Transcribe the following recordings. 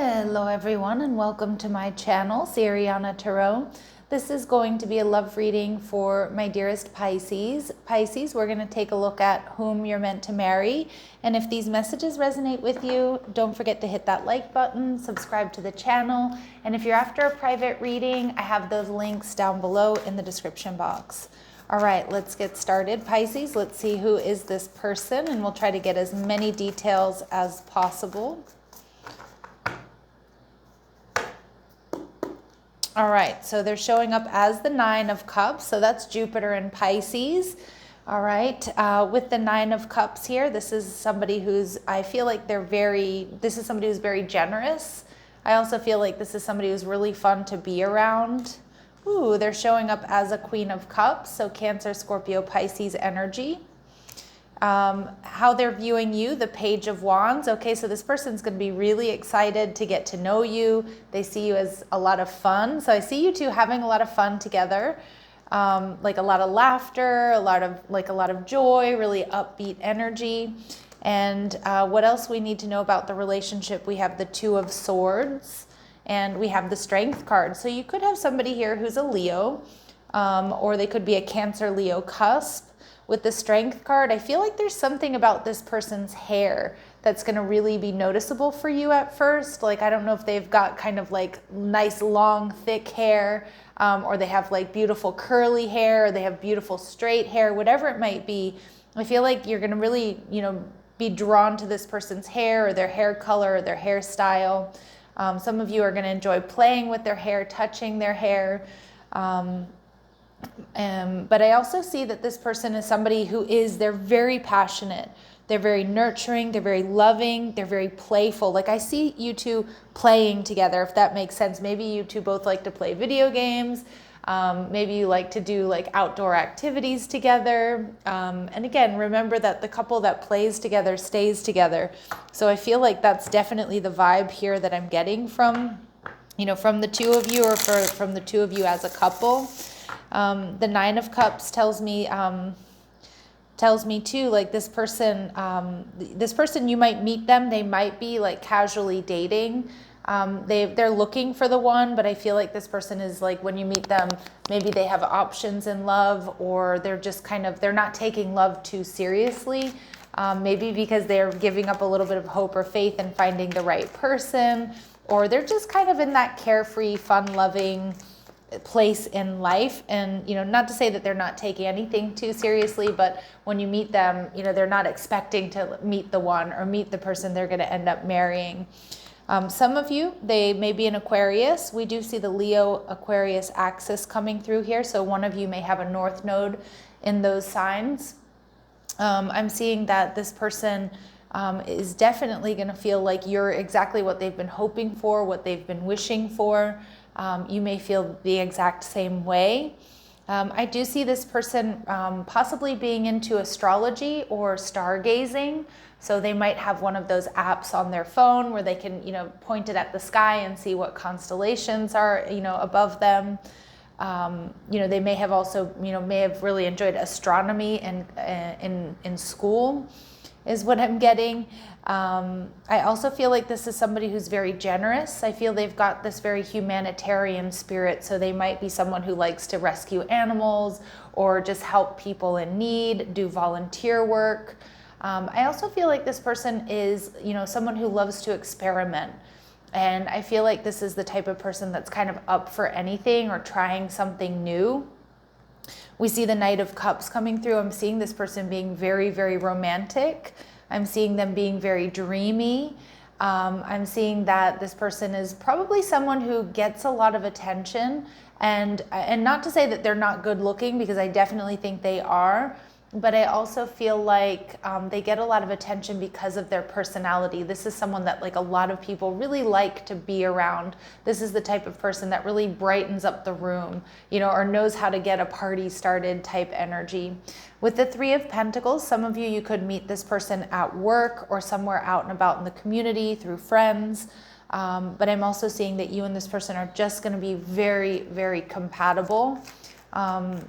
Hello everyone and welcome to my channel, Siriana Tarot. This is going to be a love reading for my dearest Pisces. Pisces, we're going to take a look at whom you're meant to marry. And if these messages resonate with you, don't forget to hit that like button, subscribe to the channel. And if you're after a private reading, I have those links down below in the description box. All right, let's get started. Pisces, let's see who is this person, and we'll try to get as many details as possible. All right, so they're showing up as the Nine of Cups, so that's Jupiter and Pisces. All right, with the Nine of Cups here, this is somebody who's, I feel like this is somebody who's very generous. I also feel like this is somebody who's really fun to be around. Ooh, they're showing up as a Queen of Cups, so Cancer, Scorpio, Pisces energy. How they're viewing you, the Page of Wands. Okay, so this person's going to be really excited to get to know you. They see you as a lot of fun. So I see you two having a lot of fun together, like a lot of laughter, a lot of joy, really upbeat energy. And what else we need to know about the relationship? We have the Two of Swords, and we have the Strength card. So you could have somebody here who's a Leo, or they could be a Cancer Leo cusp. With the Strength card, I feel like there's something about this person's hair that's going to really be noticeable for you at first. Like, I don't know if they've got kind of like nice, long, thick hair, or they have like beautiful curly hair, or they have beautiful straight hair, whatever it might be. I feel like you're going to really, be drawn to this person's hair or their hair color or their hairstyle. Some of you are going to enjoy playing with their hair, touching their hair. But I also see that this person is somebody they're very passionate. They're very nurturing. They're very loving. They're very playful. Like, I see you two playing together, if that makes sense. Maybe you two both like to play video games. Maybe you like to do like outdoor activities together. And again, remember that the couple that plays together stays together. So I feel like that's definitely the vibe here that I'm getting from the two of you, or from the two of you as a couple. The Nine of Cups tells me too, like this person, you might meet them. They might be like casually dating. They're looking for the one, but I feel like this person is like, when you meet them, maybe they have options in love, or they're just they're not taking love too seriously. Maybe because they're giving up a little bit of hope or faith in finding the right person, or they're just kind of in that carefree, fun-loving place in life. And not to say that they're not taking anything too seriously, but when you meet them, they're not expecting to meet the one or meet the person they're going to end up marrying. Some of you, they may be an Aquarius. We do see the Leo Aquarius axis coming through here, so one of you may have a north node in those signs. I'm seeing that this person is definitely going to feel like you're exactly what they've been hoping for, what they've been wishing for. You may feel the exact same way. I do see this person possibly being into astrology or stargazing. So they might have one of those apps on their phone where they can, point it at the sky and see what constellations are, above them. They may have also, may have really enjoyed astronomy in school, is what I'm getting. I also feel like this is somebody who's very generous. I feel they've got this very humanitarian spirit, so they might be someone who likes to rescue animals or just help people in need, do volunteer work. I also feel like this person is, someone who loves to experiment. And I feel like this is the type of person that's kind of up for anything or trying something new. We see the Knight of Cups coming through. I'm seeing this person being very, very romantic. I'm seeing them being very dreamy. I'm seeing that this person is probably someone who gets a lot of attention, and not to say that they're not good looking, because I definitely think they are, but I also feel like they get a lot of attention because of their personality. This is someone that like a lot of people really like to be around. This is the type of person that really brightens up the room, or knows how to get a party started type energy. With the Three of Pentacles, some of you could meet this person at work or somewhere out and about in the community through friends. But I'm also seeing that you and this person are just going to be very, very compatible. And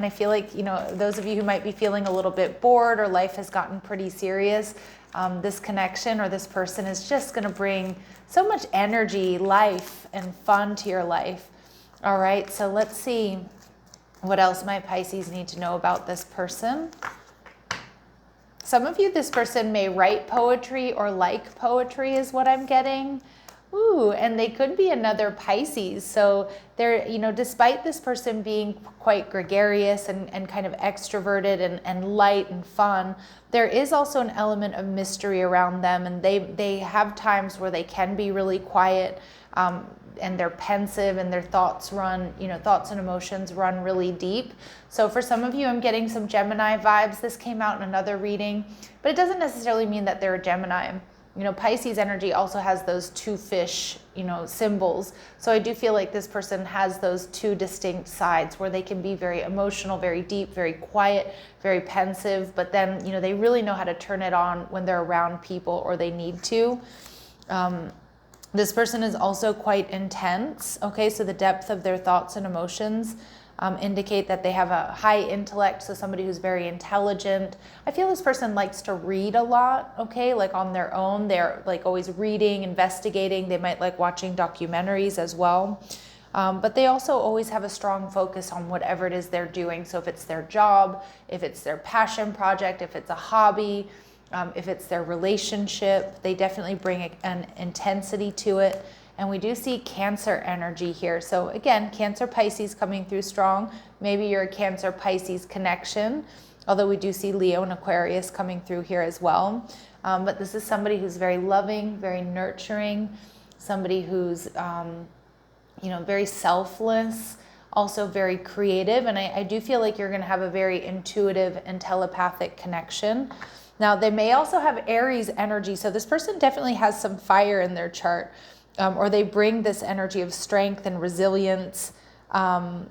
I feel like, those of you who might be feeling a little bit bored or life has gotten pretty serious, This connection or this person is just going to bring so much energy, life, and fun to your life. All right, so let's see what else my Pisces need to know about this person. Some of you, this person may write poetry or like poetry is what I'm getting. Ooh, and they could be another Pisces. So they're, despite this person being quite gregarious and kind of extroverted and light and fun, there is also an element of mystery around them. And they have times where they can be really quiet, and they're pensive, and their thoughts thoughts and emotions run really deep. So for some of you, I'm getting some Gemini vibes. This came out in another reading, but it doesn't necessarily mean that they're a Gemini. Pisces energy also has those two fish, symbols. So I do feel like this person has those two distinct sides where they can be very emotional, very deep, very quiet, very pensive, but then, they really know how to turn it on when they're around people or they need to. This person is also quite intense. Okay, so the depth of their thoughts and emotions indicate that they have a high intellect, so somebody who's very intelligent. I feel this person likes to read a lot, okay, like on their own. They're like always reading, investigating. They might like watching documentaries as well. But they also always have a strong focus on whatever it is they're doing. So if it's their job, if it's their passion project, if it's a hobby, if it's their relationship, they definitely bring an intensity to it. And we do see Cancer energy here. So again, Cancer Pisces coming through strong. Maybe you're a Cancer Pisces connection, although we do see Leo and Aquarius coming through here as well. But this is somebody who's very loving, very nurturing, somebody who's very selfless, also very creative. And I do feel like you're going to have a very intuitive and telepathic connection. Now, they may also have Aries energy. So this person definitely has some fire in their chart. Or they bring this energy of strength and resilience, to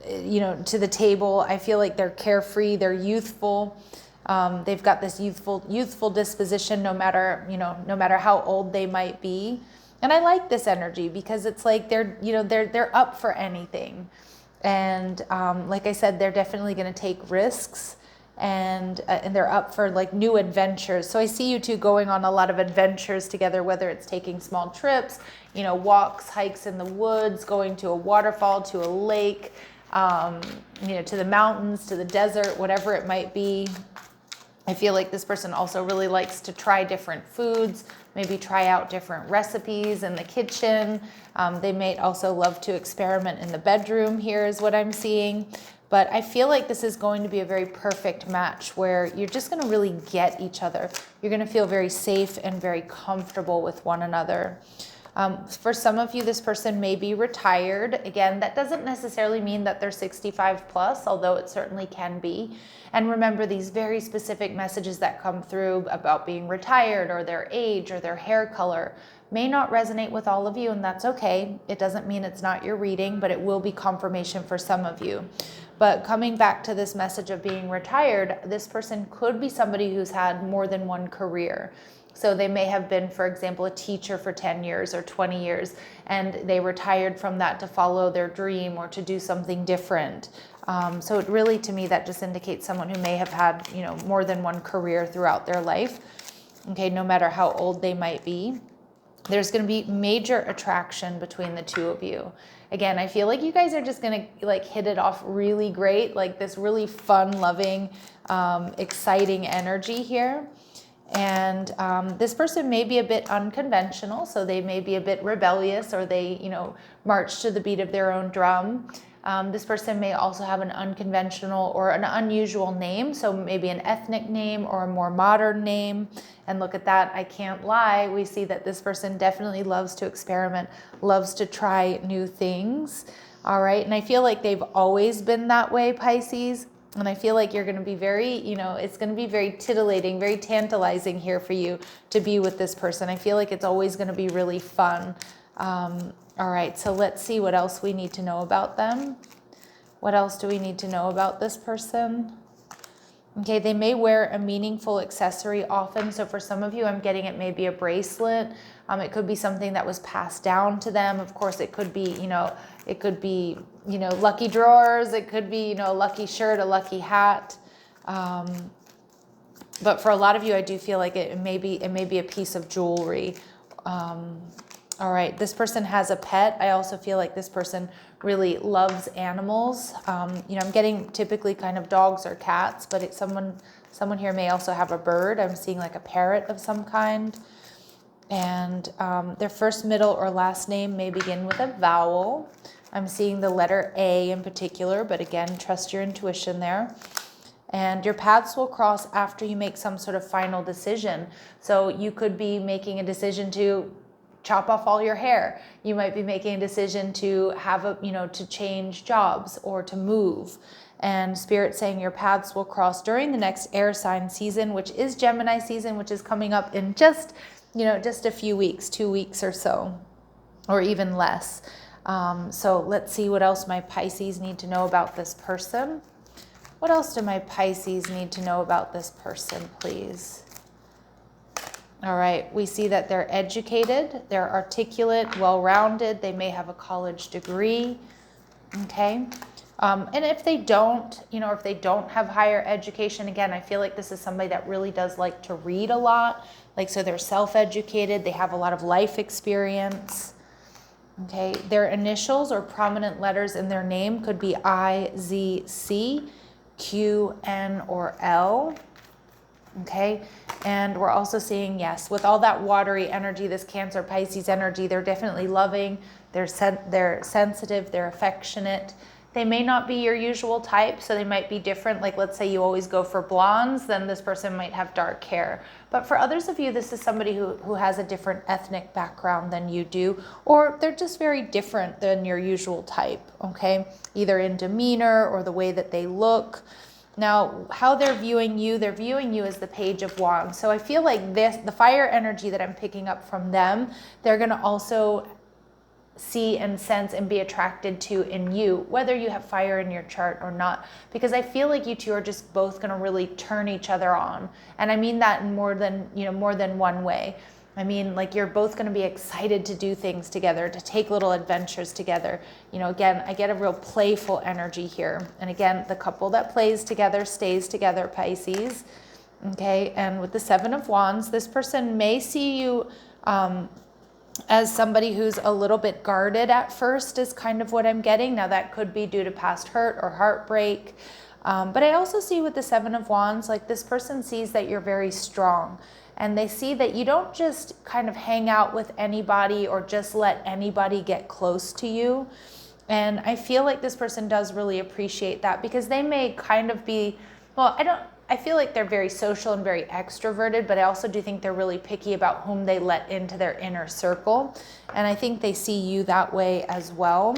the table. I feel like they're carefree, they're youthful. They've got this youthful disposition, no matter how old they might be. And I like this energy because it's like they're up for anything. And like I said, they're definitely going to take risks. And they're up for like new adventures. So I see you two going on a lot of adventures together, whether it's taking small trips, walks, hikes in the woods, going to a waterfall, to a lake, to the mountains, to the desert, whatever it might be. I feel like this person also really likes to try different foods, maybe try out different recipes in the kitchen. They may also love to experiment in the bedroom here is what I'm seeing. But I feel like this is going to be a very perfect match where you're just going to really get each other. You're going to feel very safe and very comfortable with one another. For some of you, this person may be retired. Again, that doesn't necessarily mean that they're 65 plus, although it certainly can be. And remember, these very specific messages that come through about being retired or their age or their hair color may not resonate with all of you, and that's okay. It doesn't mean it's not your reading, but it will be confirmation for some of you. But coming back to this message of being retired, this person could be somebody who's had more than one career. So they may have been, for example, a teacher for 10 years or 20 years, and they retired from that to follow their dream or to do something different. So it really, to me, that just indicates someone who may have had, more than one career throughout their life. Okay, no matter how old they might be. There's going to be major attraction between the two of you. Again, I feel like you guys are just going to like hit it off really great, like this really fun, loving, exciting energy here. And this person may be a bit unconventional, so they may be a bit rebellious, or they, march to the beat of their own drum. This person may also have an unconventional or an unusual name, so maybe an ethnic name or a more modern name. And look at that, I can't lie. We see that this person definitely loves to experiment, loves to try new things. All right, and I feel like they've always been that way, Pisces. And I feel like you're going to be very, it's going to be very titillating, very tantalizing here for you to be with this person. I feel like it's always going to be really fun. All right, so let's see what else we need to know about them. What else do we need to know about this person? Okay, they may wear a meaningful accessory often. So for some of you, I'm getting it may be a bracelet. It could be something that was passed down to them. Of course, it could be, lucky drawers. It could be, a lucky shirt, a lucky hat. But for a lot of you, I do feel like it may be a piece of jewelry. All right, this person has a pet. I also feel like this person really loves animals. You know, I'm getting typically kind of dogs or cats, but someone here may also have a bird. I'm seeing like a parrot of some kind. And their first, middle, or last name may begin with a vowel. I'm seeing the letter A in particular, but again, trust your intuition there. And your paths will cross after you make some sort of final decision. So you could be making a decision to chop off all your hair. You might be making a decision to have to change jobs or to move. And Spirit saying your paths will cross during the next air sign season, which is Gemini season, which is coming up in just a few weeks, 2 weeks or so, or even less. So let's see what else my Pisces need to know about this person. What else do my Pisces need to know about this person, please? All right, we see that they're educated, they're articulate, well-rounded, they may have a college degree, okay? And if they don't, if they don't have higher education, again, I feel like this is somebody that really does like to read a lot. Like, so they're self-educated, they have a lot of life experience. Okay, their initials or prominent letters in their name could be I, Z, C, Q, N, or L. Okay, and we're also seeing, yes, with all that watery energy, this Cancer Pisces energy, they're definitely loving, they're sensitive, they're affectionate. They may not be your usual type, so they might be different. Like, let's say you always go for blondes, then this person might have dark hair. But for others of you, this is somebody who has a different ethnic background than you do, or they're just very different than your usual type, okay? Either in demeanor or the way that they look. Now, how they're viewing you as the Page of Wands. So I feel like the fire energy that I'm picking up from them, they're going to also see and sense and be attracted to in you, whether you have fire in your chart or not, because I feel like you two are just both going to really turn each other on. And I mean that in more than one way. I mean, like, you're both going to be excited to do things together, to take little adventures together. Again, I get a real playful energy here. And again, the couple that plays together stays together, Pisces. Okay, and with the Seven of Wands, this person may see you as somebody who's a little bit guarded at first, is kind of what I'm getting. Now, that could be due to past hurt or heartbreak. But I also see with the Seven of Wands, like, this person sees that you're very strong. And they see that you don't just kind of hang out with anybody or just let anybody get close to you. And I feel like this person does really appreciate that, because they may kind of be, I feel like they're very social and very extroverted, but I also do think they're really picky about whom they let into their inner circle. And I think they see you that way as well.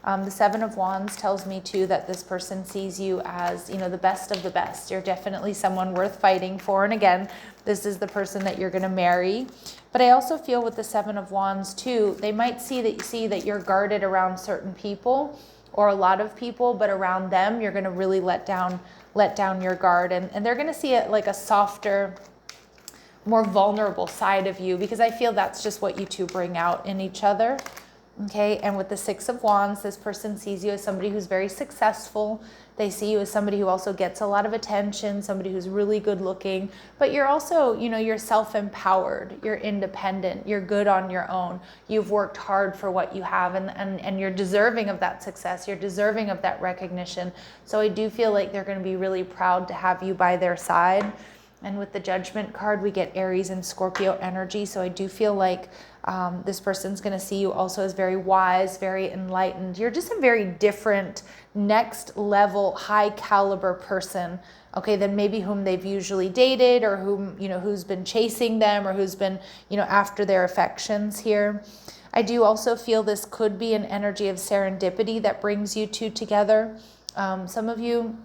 The Seven of Wands tells me too that this person sees you as, the best of the best. You're definitely someone worth fighting for. And again, this is the person that you're going to marry. But I also feel with the Seven of Wands too, they might see that you're guarded around certain people, or a lot of people, but around them, you're going to really let down your guard. And they're going to see it like a softer, more vulnerable side of you, because I feel that's just what you two bring out in each other. Okay, and with the Six of Wands, this person sees you as somebody who's very successful. They see you as somebody who also gets a lot of attention, somebody who's really good looking, but you're also, you're self-empowered, you're independent, you're good on your own. You've worked hard for what you have, and you're deserving of that success. You're deserving of that recognition. So I do feel like they're going to be really proud to have you by their side. And with the Judgment card, we get Aries and Scorpio energy. So I do feel like this person's going to see you also as very wise, very enlightened. You're just a very different, next level, high caliber person, okay, than maybe whom they've usually dated, or whom, who's been chasing them, or who's been, after their affections here. I do also feel this could be an energy of serendipity that brings you two together. Some of you,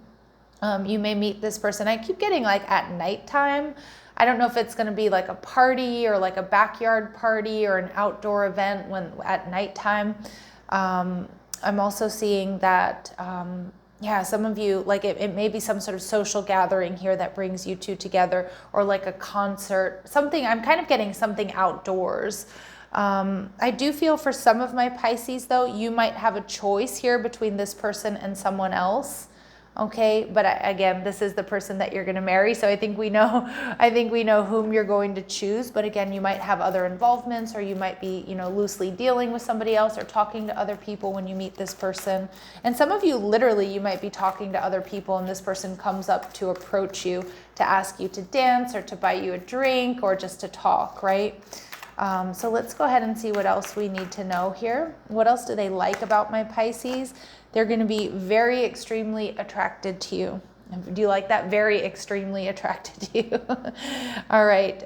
you may meet this person. I keep getting like at nighttime. I don't know if it's going to be like a party or like a backyard party or an outdoor event at nighttime. I'm also seeing that, some of you, like it may be some sort of social gathering here that brings you two together, or like a concert, something. I'm kind of getting something outdoors. I do feel for some of my Pisces though, you might have a choice here between this person and someone else. Okay, but again, this is the person that you're going to marry, so I think we know whom you're going to choose. But again, you might have other involvements, or you might be, loosely dealing with somebody else or talking to other people when you meet this person. And some of you, literally, you might be talking to other people, and this person comes up to approach you to ask you to dance or to buy you a drink or just to talk, right? So let's go ahead and see what else we need to know here. What else do they like about my Pisces? They're going to be very extremely attracted to you. Do you like that? Very extremely attracted to you. All right.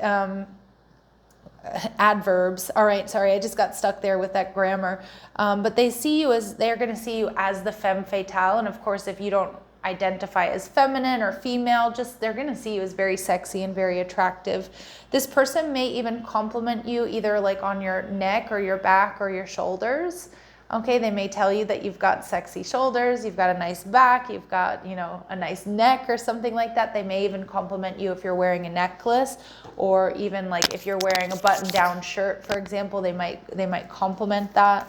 Adverbs. All right. Sorry, I just got stuck there with that grammar. But they're going to see you as the femme fatale. And of course, if you don't identify as feminine or female, they're going to see you as very sexy and very attractive. This person may even compliment you either like on your neck or your back or your shoulders. Okay, they may tell you that you've got sexy shoulders, you've got a nice back, you've got, a nice neck or something like that. They may even compliment you if you're wearing a necklace, or even like if you're wearing a button-down shirt, for example, they might compliment that.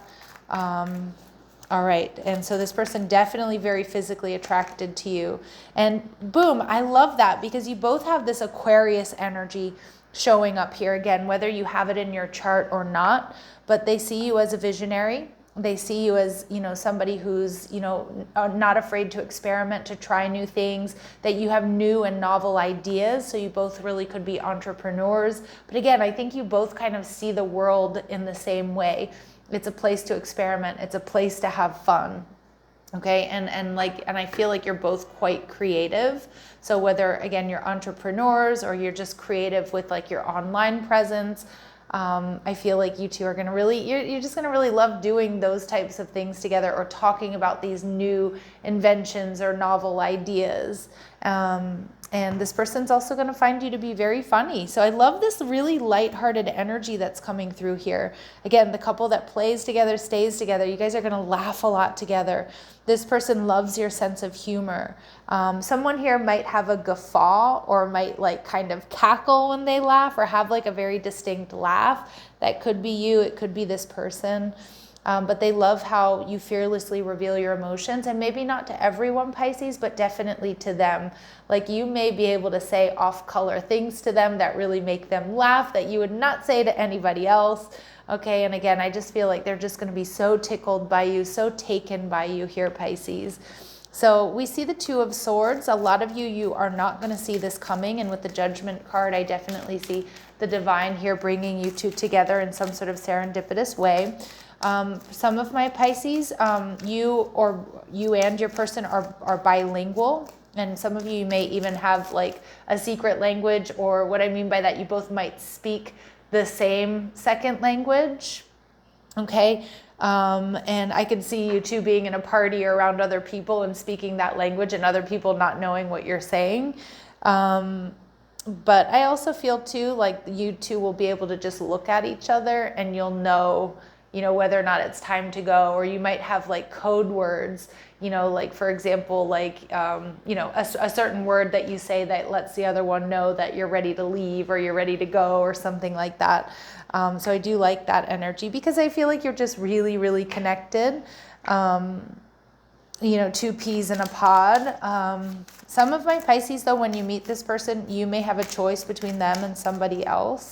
All right, and so this person definitely very physically attracted to you. And boom, I love that, because you both have this Aquarius energy showing up here again, whether you have it in your chart or not, but they see you as a visionary. They see you as, somebody who's, not afraid to experiment, to try new things, that you have new and novel ideas. So you both really could be entrepreneurs. But again, I think you both kind of see the world in the same way. It's a place to experiment. It's a place to have fun. Okay. And I feel like you're both quite creative. So whether, again, you're entrepreneurs or you're just creative with like your online presence, I feel like you two are going to you're just going to really love doing those types of things together, or talking about these new inventions or novel ideas. And this person's also going to find you to be very funny. So I love this really lighthearted energy that's coming through here. Again, the couple that plays together stays together. You guys are going to laugh a lot together. This person loves your sense of humor. Someone here might have a guffaw, or might like kind of cackle when they laugh, or have like a very distinct laugh. That could be you. It could be this person. But they love how you fearlessly reveal your emotions, and maybe not to everyone, Pisces, but definitely to them. Like, you may be able to say off-color things to them that really make them laugh, that you would not say to anybody else. Okay, and again, I just feel like they're just going to be so tickled by you, so taken by you here, Pisces. So we see the Two of Swords. A lot of you are not going to see this coming, and with the Judgment card, I definitely see the divine here bringing you two together in some sort of serendipitous way. Some of my Pisces, you and your person are bilingual, and some of you may even have like a secret language, or what I mean by that, you both might speak the same second language. Okay. And I can see you two being in a party or around other people and speaking that language, and other people not knowing what you're saying. But I also feel too like you two will be able to just look at each other, and you'll know, whether or not it's time to go. Or you might have like code words, like for example, like, a certain word that you say that lets the other one know that you're ready to leave or you're ready to go or something like that. So I do like that energy, because I feel like you're just really, really connected. Two peas in a pod. Some of my Pisces, though, when you meet this person, you may have a choice between them and somebody else.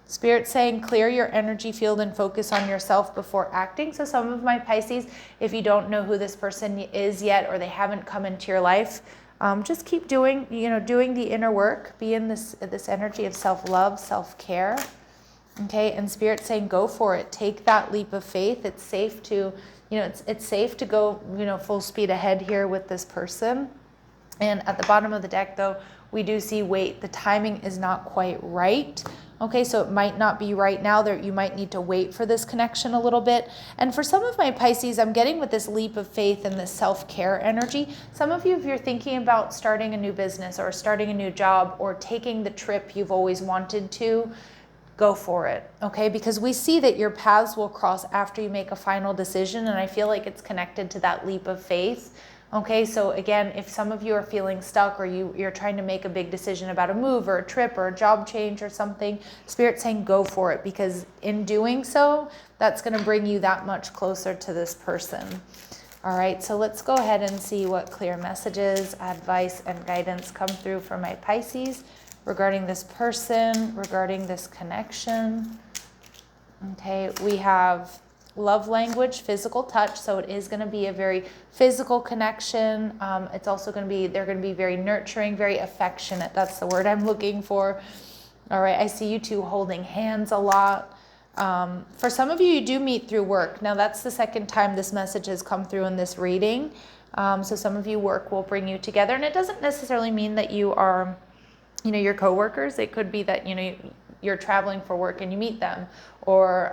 Spirit saying clear your energy field and focus on yourself before acting. So some of my Pisces, if you don't know who this person is yet, or they haven't come into your life, just keep doing the inner work. Be in this energy of self-love, self-care. Okay, and Spirit saying go for it. Take that leap of faith. It's safe to, it's safe to go, full speed ahead here with this person. And at the bottom of the deck, though, we do see wait. The timing is not quite right. Okay, so it might not be right now. You might need to wait for this connection a little bit. And for some of my Pisces, I'm getting with this leap of faith and this self-care energy. Some of you, if you're thinking about starting a new business or starting a new job or taking the trip you've always wanted to, go for it, okay? Because we see that your paths will cross after you make a final decision, and I feel like it's connected to that leap of faith. Okay, so again, if some of you are feeling stuck, or you're trying to make a big decision about a move or a trip or a job change or something, Spirit's saying go for it, because in doing so, that's going to bring you that much closer to this person. All right, so let's go ahead and see what clear messages, advice, and guidance come through for my Pisces regarding this person, regarding this connection. Okay, we have love language, physical touch. So it is going to be a very physical connection. It's also going to be, they're going to be very nurturing, very affectionate. That's the word I'm looking for. All right, I see you two holding hands a lot. For some of you, you do meet through work. Now that's the second time this message has come through in this reading. So some of you, work will bring you together, and it doesn't necessarily mean that you are, your coworkers. It could be that, you're traveling for work and you meet them, or,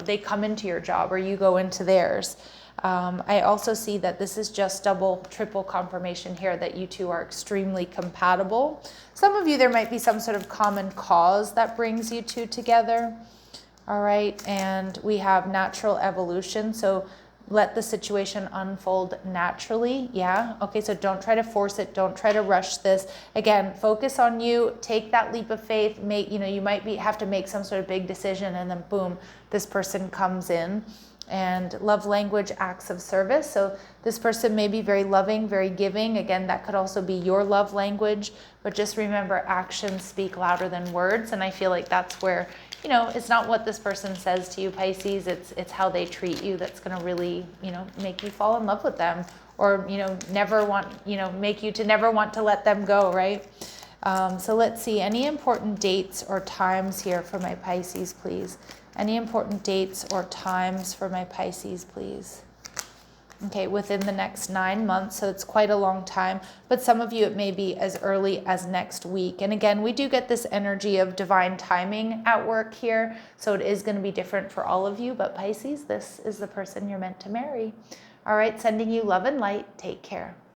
they come into your job or you go into theirs. I also see that this is just double, triple confirmation here that you two are extremely compatible. Some of you, there might be some sort of common cause that brings you two together. All right, and we have natural evolution. So let the situation unfold naturally. Yeah, okay, so don't try to force it. Don't try to rush this. Again, focus on you. Take that leap of faith. You might have to make some sort of big decision, and then boom, this person comes in. And love language, acts of service. So this person may be very loving, very giving. Again, that could also be your love language, but just remember, actions speak louder than words. And I feel like that's where, it's not what this person says to you, Pisces. It's how they treat you that's going to really, make you fall in love with them, or, never want, make you to never want to let them go, right? So let's see, any important dates or times here for my Pisces, please. Any important dates or times for my Pisces, please? Okay, within the next 9 months, so it's quite a long time, but some of you, it may be as early as next week. And again, we do get this energy of divine timing at work here, so it is going to be different for all of you, but Pisces, this is the person you're meant to marry. All right, sending you love and light. Take care.